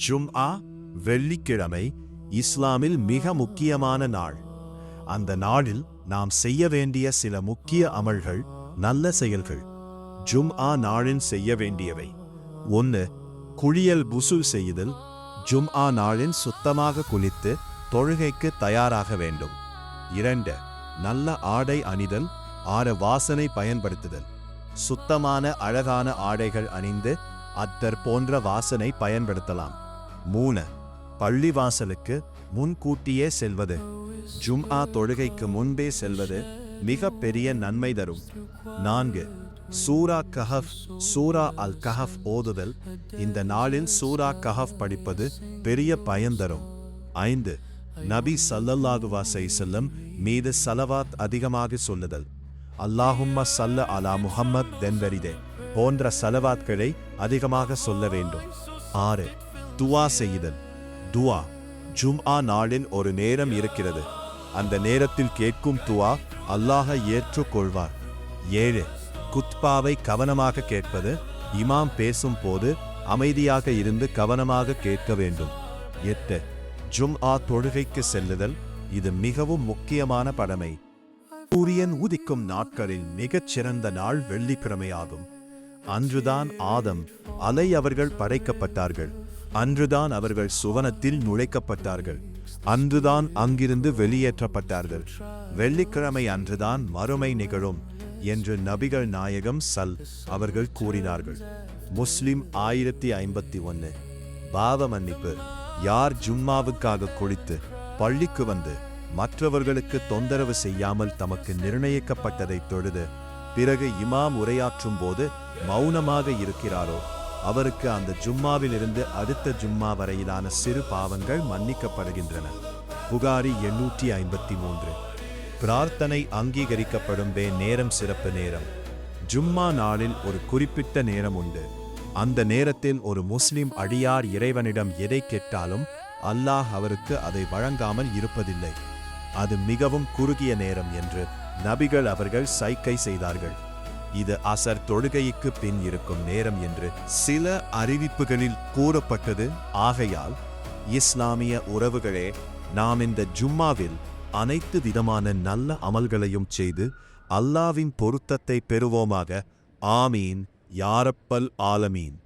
ஜும்ஆ வெள்ளிக்கிழமை இஸ்லாமில் மிக முக்கியமான நாள். அந்த நாளில் நாம் செய்ய வேண்டிய சில முக்கிய அமல்கள், நல்ல செயல்கள். ஜும்ஆ நாளில் செய்ய வேண்டியவை: 1. குளியல் புசுல் செய்தல். ஜும்ஆ நாளில் சுத்தமாக குளித்து தொழுகைக்கு தயாராக வேண்டும். 2. நல்ல ஆடை அணிதல். வாசனை பயன்படுத்துதல். சுத்தமான அழகான ஆடைகள் அணிந்து அத்தர் போன்ற வாசனை பயன்படுத்தலாம். 3. பள்ளிவாசலுக்கு முன்கூட்டியே செல்வது. ஜும்ஆ தொழுகைக்கு முன்பே செல்வது மிக பெரிய நன்மை தரும். 4. சூரா கஹஃப், சூரா அல் கஹஃப் ஓதுதல். இந்த நாளில் சூரா கஹஃப் படிப்பது பெரிய பயன் தரும். 5. நபி ஸல்லல்லாஹு அலைஹி வஸல்லம் மீது ஸலவாத் அதிகமாக சொல்லுதல். அல்லாஹும்ம ஸல்ல அலா முஹம்மத் தென்வரிதே போன்ற ஸலவாத்களை அதிகமாக சொல்ல வேண்டும். 6. துஆ செய்தல். துஆ ஜும்ஆ நாளில் ஒரு நேரம் இருக்கிறது. அந்த நேரத்தில் கேட்கும் துஆ அல்லாஹ் ஏற்றுக்கொள்வார். 7. குத்பாவை கவனமாக கேட்பது. இமாம் பேசும் போது அமைதியாக இருந்து கவனமாக கேட்க வேண்டும். 8. ஜும்ஆ தொழுகைக்கு செல்லுதல். இது மிகவும் முக்கியமான கடமை. சூரியன் உதிக்கும் நாட்களில் மிகச் சிறந்த நாள் வெள்ளிக்கிழமையாகும். அன்றுதான் ஆதம் அலை அவர்கள் படைக்கப்பட்டார்கள். அன்றுதான் அவர்கள் சுவனத்தில் நுழைக்கப்பட்டார்கள். அன்றுதான் அங்கிருந்து வெளியேற்றப்பட்டார்கள். வெள்ளிக்கிழமை அன்றுதான் மறுமை நிகழும் என்று நபிகள் நாயகம் அவர்கள் கூறினார்கள். முஸ்லிம் 1051. பாவ மன்னிப்பு. யார் ஜும்மாவுக்காக குளித்து பள்ளிக்கு வந்து மற்றவர்களுக்கு தொந்தரவு செய்யாமல் தமக்கு நிர்ணயிக்கப்பட்டதை தொழுது பிறகு இமாம் உரையாற்றும் போது மௌனமாக இருக்கிறாரோ அவருக்கு அந்த ஜும்மாவிலிருந்து அடுத்த ஜும்மா வரையிலான சிறு பாவங்கள் மன்னிக்கப்படுகின்றன. புகாரி 853. பிரார்த்தனை அங்கீகரிக்கப்படும் நேரம். சிறப்பு நேரம். ஜும்மா நாளில் ஒரு குறிப்பிட்ட நேரம் உண்டு. அந்த நேரத்தில் ஒரு முஸ்லிம் அடியார் இறைவனிடம் எதை கேட்டாலும் அல்லாஹ் அவருக்கு அதை வழங்காமல் இருப்பதில்லை. அது மிகவும் குறுகிய நேரம் என்று நபிகள் அவர்கள் சைகை செய்தார்கள். இது அசர் தொழுகைக்கு பின் இருக்கும் நேரம் என்று சில அறிவிப்புகளில் கூறப்பட்டது. ஆகையால் இஸ்லாமிய உறவுகளே, நாம் இந்த ஜும்மாவில் அனைத்து விதமான நல்ல அமல்களையும் செய்து அல்லாஹ்வின் பொருத்தத்தை பெறுவோமாக. ஆமீன் யா ரப்பல் ஆலமீன்.